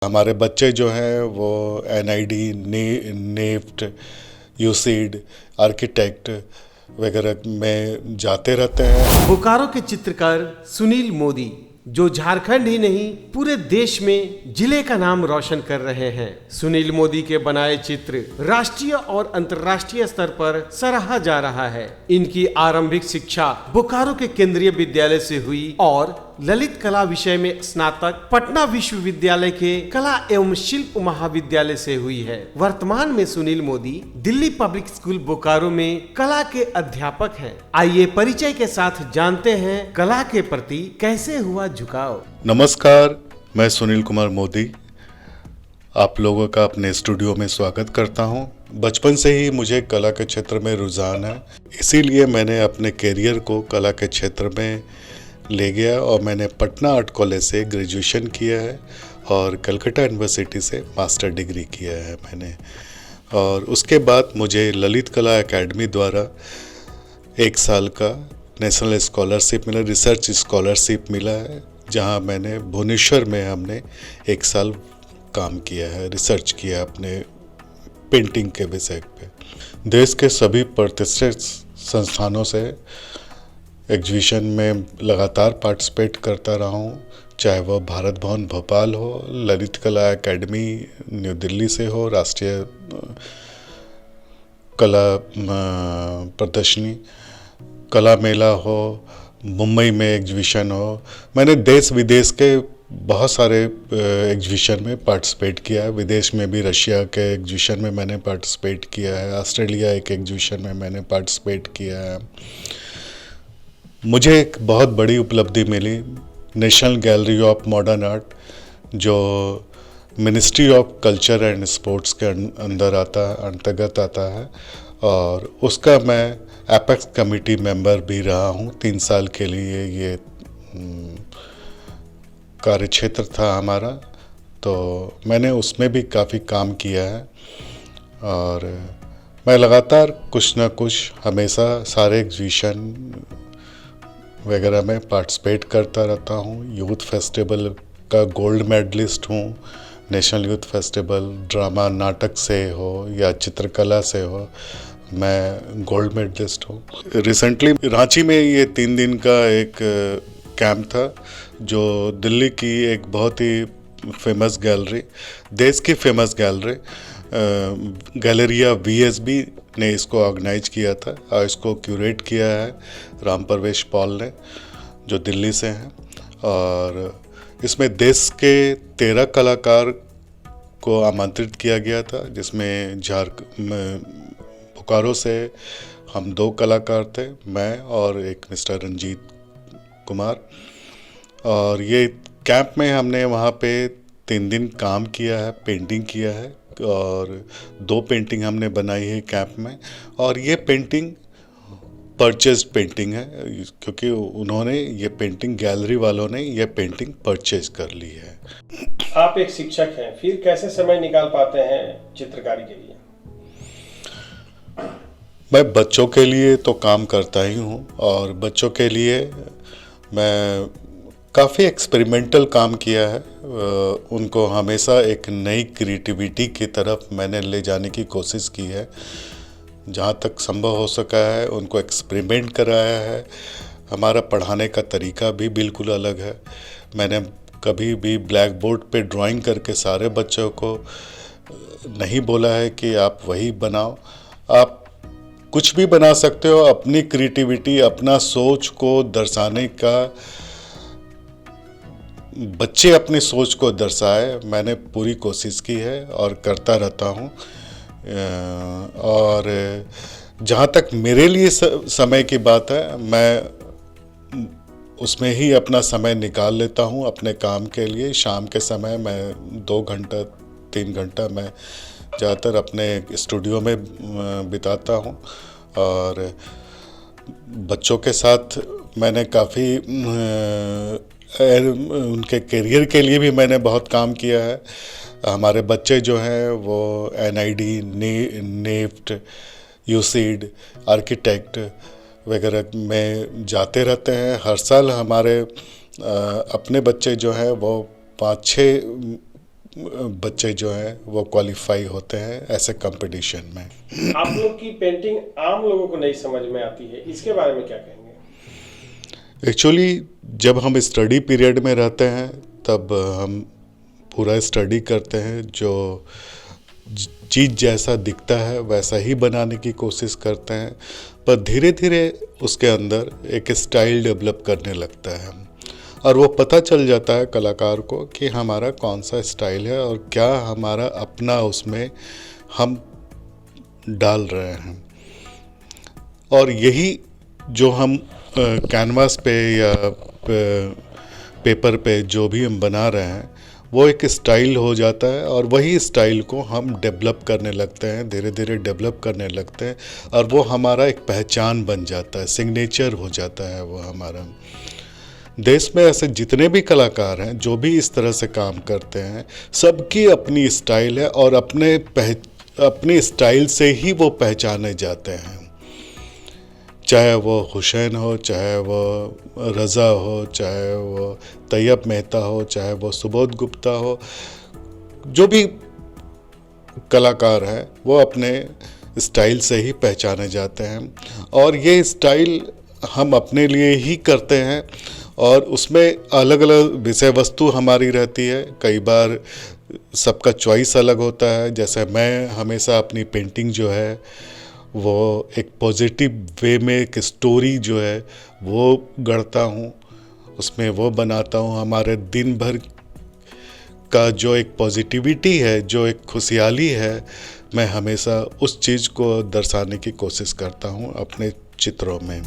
हमारे बच्चे जो हैं वो एनआईडी, नेफ्ट, यूसीड, आर्किटेक्ट वगैरह में जाते रहते हैं। बोकारो के चित्रकार सुनील मोदी, जो झारखंड ही नहीं पूरे देश में जिले का नाम रोशन कर रहे हैं। सुनील मोदी के बनाए चित्र राष्ट्रीय और अंतर्राष्ट्रीय स्तर पर सराहा जा रहा है। इनकी आरंभिक शिक्षा बोकारो के केंद्रीय विद्यालय से हुई और ललित कला विषय में स्नातक पटना विश्वविद्यालय के कला एवं शिल्प महाविद्यालय से हुई है। वर्तमान में सुनील मोदी दिल्ली पब्लिक स्कूल बोकारो में कला के अध्यापक हैं। आइए परिचय के साथ जानते हैं कला के प्रति कैसे हुआ झुकाव। नमस्कार, मैं सुनील कुमार मोदी आप लोगों का अपने स्टूडियो में स्वागत करता हूं। बचपन से ही मुझे कला के क्षेत्र में रुझान है, इसीलिए मैंने अपने कैरियर को कला के क्षेत्र में ले गया और मैंने पटना आर्ट कॉलेज से ग्रेजुएशन किया है और कलकत्ता यूनिवर्सिटी से मास्टर डिग्री किया है मैंने। और उसके बाद मुझे ललित कला एकेडमी द्वारा 1 साल का नेशनल स्कॉलरशिप मिला, रिसर्च स्कॉलरशिप मिला है, जहां मैंने भुवनेश्वर में हमने 1 साल काम किया है, रिसर्च किया अपने पेंटिंग के विषय पे। देश के सभी प्रतिष्ठित संस्थानों से एग्जीबिशन में लगातार पार्टिसिपेट करता रहा हूँ, चाहे वह भारत भवन भोपाल हो, ललित कला एकेडमी न्यू दिल्ली से हो, राष्ट्रीय कला प्रदर्शनी, कला मेला हो, मुंबई में एग्जीबिशन हो। मैंने देश विदेश के बहुत सारे एग्जीबिशन में पार्टिसिपेट किया है। विदेश में भी रशिया के एग्जीबिशन में मैंने पार्टिसिपेट किया है, ऑस्ट्रेलिया एक एग्जीबिशन में मैंने पार्टिसिपेट किया है। मुझे एक बहुत बड़ी उपलब्धि मिली, national gallery of modern art, जो ministry of culture and sports के अंतर्गत आता है, और उसका मैं एपेक्स कमेटी मेंबर भी रहा हूँ 3 साल के लिए। ये कार्यक्षेत्र था हमारा, तो मैंने उसमें भी काफ़ी काम किया है। और मैं लगातार कुछ ना कुछ हमेशा सारे एग्जीबिशन वगैरह में पार्टिसिपेट करता रहता हूँ। यूथ फेस्टिवल का गोल्ड मेडलिस्ट हूँ, नेशनल यूथ फेस्टिवल, ड्रामा नाटक से हो या चित्रकला से हो, मैं गोल्ड मेडलिस्ट हूँ। रिसेंटली रांची में ये 3 दिन का एक कैंप था, जो दिल्ली की एक बहुत ही फेमस गैलरी, देश की फेमस गैलरी गैलरिया वीएसबी ने इसको ऑर्गेनाइज किया था और इसको क्यूरेट किया है राम प्रवेश पॉल ने, जो दिल्ली से हैं। और इसमें देश के 13 कलाकार को आमंत्रित किया गया था, जिसमें बोकारो से हम 2 कलाकार थे, मैं और एक मिस्टर रंजीत कुमार। और ये कैंप में हमने वहाँ पे 3 दिन काम किया है, पेंटिंग किया है, और 2 पेंटिंग हमने बनाई है कैंप में। और ये पेंटिंग परचेज पेंटिंग है, क्योंकि उन्होंने ये पेंटिंग, गैलरी वालों ने ये पेंटिंग परचेज कर ली है। आप एक शिक्षक हैं, फिर कैसे समय निकाल पाते हैं चित्रकारी के लिए? मैं बच्चों के लिए तो काम करता ही हूँ, और बच्चों के लिए मैं काफ़ी एक्सपेरिमेंटल काम किया है। उनको हमेशा एक नई क्रिएटिविटी की तरफ मैंने ले जाने की कोशिश की है। जहाँ तक संभव हो सका है उनको एक्सपेरिमेंट कराया है। हमारा पढ़ाने का तरीका भी बिल्कुल अलग है। मैंने कभी भी ब्लैक बोर्ड पे ड्राइंग करके सारे बच्चों को नहीं बोला है कि आप वही बनाओ। आप कुछ भी बना सकते हो, अपनी क्रिएटिविटी, अपना सोच को दर्शाने का, बच्चे अपनी सोच को दर्शाए, मैंने पूरी कोशिश की है और करता रहता हूँ। और जहाँ तक मेरे लिए समय की बात है, मैं उसमें ही अपना समय निकाल लेता हूँ अपने काम के लिए। शाम के समय मैं 2 घंटा 3 घंटा मैं ज़्यादातर अपने स्टूडियो में बिताता हूँ। और बच्चों के साथ मैंने काफ़ी उनके करियर के लिए भी मैंने बहुत काम किया है। हमारे बच्चे जो हैं वो एनआईडी, नेफ्ट, यूसीड, आर्किटेक्ट वगैरह में जाते रहते हैं। हर साल हमारे अपने बच्चे जो हैं वो 5-6 बच्चे जो हैं वो क्वालिफाई होते हैं ऐसे कंपटीशन में। आप लोग की पेंटिंग आम लोगों को नहीं समझ में आती है, इसके बारे में क्या कहेंगे? एक्चुअली जब हम स्टडी पीरियड में रहते हैं तब हम पूरा स्टडी करते हैं, जो चीज़ जैसा दिखता है वैसा ही बनाने की कोशिश करते हैं, पर धीरे धीरे उसके अंदर एक स्टाइल डेवलप करने लगता है और वो पता चल जाता है कलाकार को कि हमारा कौन सा स्टाइल है और क्या हमारा अपना उसमें हम डाल रहे हैं। और यही जो हम कैनवास पे या पेपर पे जो भी हम बना रहे हैं वो एक स्टाइल हो जाता है और वही स्टाइल को हम डेवलप करने लगते हैं, धीरे धीरे डेवलप करने लगते हैं और वो हमारा एक पहचान बन जाता है, सिग्नेचर हो जाता है वो हमारा। देश में ऐसे जितने भी कलाकार हैं जो भी इस तरह से काम करते हैं, सबकी अपनी स्टाइल है और अपनी स्टाइल से ही वो पहचाने जाते हैं। चाहे वो हुसैन हो, चाहे वो रज़ा हो, चाहे वो तैयब मेहता हो, चाहे वो सुबोध गुप्ता हो, जो भी कलाकार हैं वो अपने स्टाइल से ही पहचाने जाते हैं और ये स्टाइल हम अपने लिए ही करते हैं और उसमें अलग अलग विषय वस्तु हमारी रहती है। कई बार सबका चॉइस अलग होता है। जैसे मैं हमेशा अपनी पेंटिंग जो है वो एक पॉजिटिव वे में एक स्टोरी जो है वो गढ़ता हूँ, उसमें वो बनाता हूँ। हमारे दिन भर का जो एक पॉजिटिविटी है, जो एक खुशहाली है, मैं हमेशा उस चीज़ को दर्शाने की कोशिश करता हूँ अपने चित्रों में।